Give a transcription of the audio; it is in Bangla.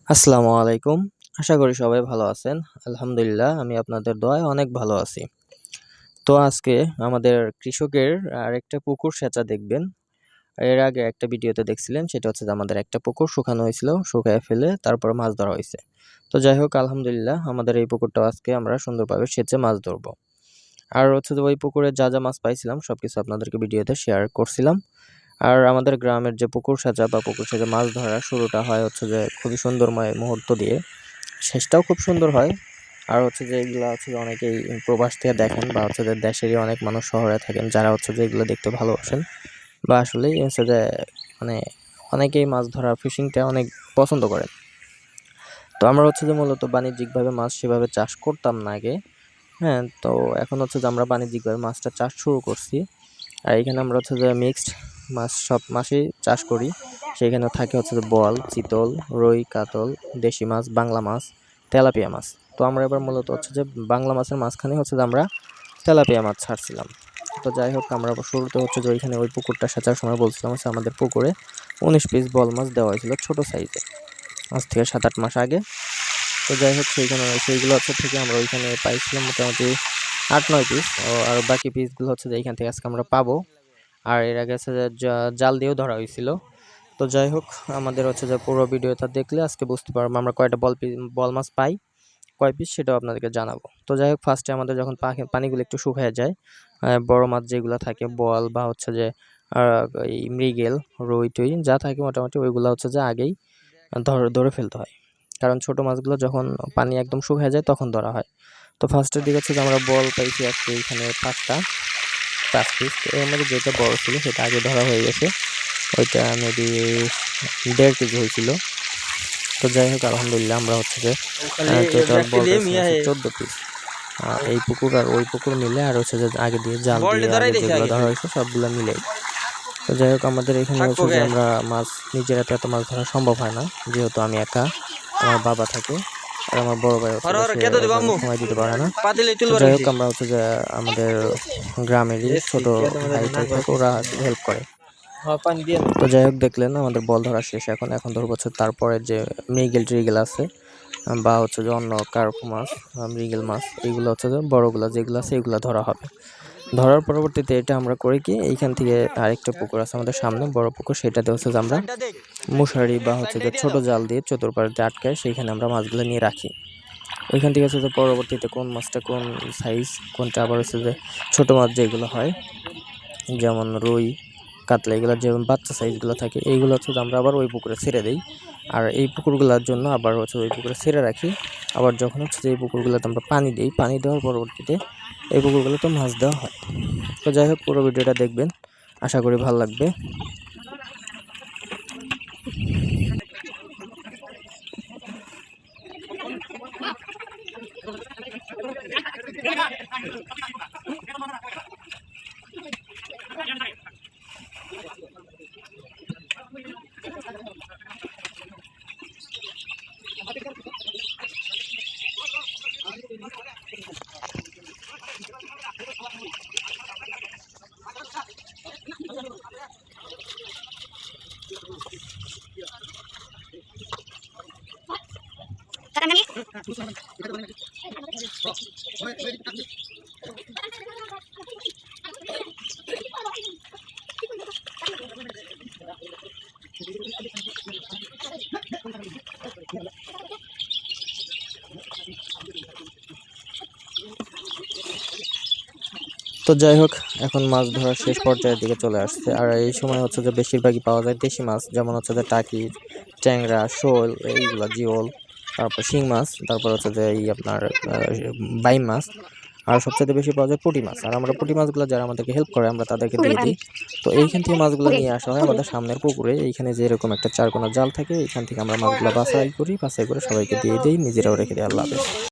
আসসালামু আলাইকুম। আশা করি সবাই ভালো আছেন। আলহামদুলিল্লাহ আমি আপনাদের দোয়ায় অনেক ভালো আছি। তো আজকে আমাদের কৃষকের আরেকটা পুকুর সেচা দেখবেন। এর আগে একটা ভিডিওতে দেখছিলেন সেটা হচ্ছে যে আমাদের একটা পুকুর শুকানো হয়েছিল, শুকায় ফেলে তারপর মাছ ধরা হইছে। তো যাই হোক আলহামদুলিল্লাহ আমাদের এই পুকুরটাও আজকে আমরা সুন্দরভাবে সেচে মাছ ধরবো। আর হচ্ছে যে ওই পুকুরে যা মাছ পাইছিলাম সবকিছু আপনাদেরকে ভিডিওতে শেয়ার করছিলাম। আর আমাদের গ্রামের যে পুকুর সেচা বা পুকুর সেচে মাছ ধরার শুরুটা হয় হচ্ছে যে খুবই সুন্দরময় মুহূর্ত দিয়ে। শেষটাও খুব সুন্দর হয়। আর হচ্ছে যে এগুলা হচ্ছে যে অনেকেই প্রবাস থেকে দেখেন বা হচ্ছে যে দেশেরই অনেক মানুষ শহরে থাকেন যারা হচ্ছে যে এগুলো দেখতে ভালোবাসেন বা আসলেই হচ্ছে যে মানে অনেকেই মাছ ধরা ফিশিংটা অনেক পছন্দ করেন। তো আমরা হচ্ছে যে মূলত বাণিজ্যিকভাবে মাছ সেভাবে চাষ করতাম না আগে। হ্যাঁ, তো এখন হচ্ছে যে আমরা বাণিজ্যিকভাবে মাছটা চাষ শুরু করছি। আর এখানে আমরা হচ্ছে যে মিক্সড মাছ সব মাছই চাষ করি। সেখানে থাকে হচ্ছে যে বোয়াল, চিতল, রুই, কাতল, দেশি মাছ, বাংলা মাছ, তেলাপিয়া মাছ। তো আমরা এবার মূলত হচ্ছে যে বাংলা মাছের মাঝখানে হচ্ছে যে আমরা তেলাপিয়া মাছ ছাড়ছিলাম। তো যাই হোক আমরা শুরুতে হচ্ছে যে ওইখানে ওই পুকুরটা সেচার সময় বলছিলাম হচ্ছে আমাদের পুকুরে ১৯ পিস বোয়াল মাছ দেওয়া হয়েছিল ছোট সাইজে, আজ থেকে ৭-৮ মাস আগে। তো যাই হোক সেইগুলো হচ্ছে থেকে আমরা ওইখানে পাইছিলাম মোটামুটি ৮-৯ পিস। আর বাকি পিসগুলো হচ্ছে যে এইখান থেকে আজকে আমরা পাবো। আর এর আগে হচ্ছে যে জাল দিয়েও ধরা হয়েছিল। তো যাই হোক আমাদের হচ্ছে যে পুরো ভিডিওটা দেখলে আজকে বুঝতে পারবো আমরা কয়টা বল মাছ পাই, কয় পিস সেটাও আপনাদেরকে জানাবো। তো যাই হোক ফার্স্টে আমাদের যখন পানিগুলো একটু শুকায় যায়, বড় মাছ যেগুলো থাকে বোয়াল বা হচ্ছে যে এই মৃগেল, রুই টুই যা থাকে মোটামুটি ওইগুলো হচ্ছে যে আগেই ধরে ফেলতে হয়। কারণ ছোট মাছগুলো যখন পানি একদম শুকায় যায় তখন ধরা হয়। তো ফার্স্টের দিকে হচ্ছে যে আমরা বল পাইছি আজকে এখানে 5 পিস। তো এর মধ্যে যেটা বড় ছিল সেটা আগে ধরা হয়ে গেছে, ওইটা মেবি 1.5 কেজি হয়েছিল। তো যাই হোক আলহামদুলিল্লাহ আমরা হচ্ছে যে টোটাল বল পেয়েছি হচ্ছে 14 পিস। এই পুকুর আর ওই পুকুর মিলে আর হচ্ছে যে আগে দিয়ে জাল দিয়ে আগে যেগুলো ধরা হয়েছে সবগুলো মিলে। তো যাই হোক আমাদের এখানে হচ্ছে যে আমরা মাছ নিজেরা তো এত মাছ ধরা সম্ভব হয় না, যেহেতু আমি একা, আমার বাবা থাকে আর আমার বড় ভাই হচ্ছে সময় দিতে পারে না। তো যাই হোক আমরা হচ্ছে যে আমাদের গ্রামেরই ছোট ভাই থাকে ওরা হেল্প করে। তো যাই হোক দেখলেন আমাদের বল ধরা শেষ। এখন ধরবো হচ্ছে তারপরে যে মৃগেল আছে বা হচ্ছে যে অন্য কার্প মাছ, মৃগেল মাছ, এইগুলো হচ্ছে যে বড়গুলো যেগুলো আছে এগুলো ধরা হবে। ধরার পরবর্তীতে এটা আমরা করি কি, এইখান থেকে আরেকটা পুকুর আছে আমাদের সামনে বড় পুকুর, সেটাতে হচ্ছে যে আমরা মশারি বা হচ্ছে যে ছোট জাল দিয়ে চতুর্পাড়তে আটকায় সেইখানে আমরা মাছগুলো নিয়ে রাখি। ওইখান থেকে হচ্ছে যে পরবর্তীতে কোন মাছটা কোন সাইজ কোনটা আবার হচ্ছে যে ছোট মাছ যেগুলো হয় যেমন রুই, কাতলা, এগুলোর যে বাচ্চা সাইজগুলো থাকে এইগুলো হচ্ছে আমরা আবার ওই পুকুরে ছেড়ে দিই। আর এই পুকুরগুলোর জন্য আবার হচ্ছে ওই পুকুরে ছেড়ে রাখি। আবার যখন হচ্ছে যে এই পুকুরগুলোতে আমরা পানি দিই, পানি দেওয়ার পরবর্তীতে এই পুকুরগুলোতে মাছ দেওয়া হয়। তো যাই হোক পুরো ভিডিওটা দেখবেন, আশা করি ভালো লাগবে। তো যাই হোক এখন মাছ ধরার শেষ পর্যায়ের দিকে চলে আসছে। আর এই সময় হচ্ছে যে বেশিরভাগই পাওয়া যায় দেশি মাছ, যেমন হচ্ছে যে টাকি, ট্যাংরা, শোল, এইগুলা জিওল, তারপর শিং মাছ, তারপর হচ্ছে যে এই আপনার বাইম মাছ। আর সবচেয়ে বেশি পাওয়া যায় পুঁটি মাছ। আর আমরা পুঁটি মাছগুলো যারা আমাদেরকে হেল্প করে আমরা তাদেরকে দিয়ে দিই। তো এইখান থেকে মাছগুলো নিয়ে আসা হয় আমাদের সামনের পুকুরে। এইখানে যে এরকম একটা চারকোনা জাল থাকে, এইখান থেকে আমরা মাছগুলো বাছাই করে সবাইকে দিয়ে দিই, নিজেরাও রেখে দিই। আল্লাহ হাফেজ।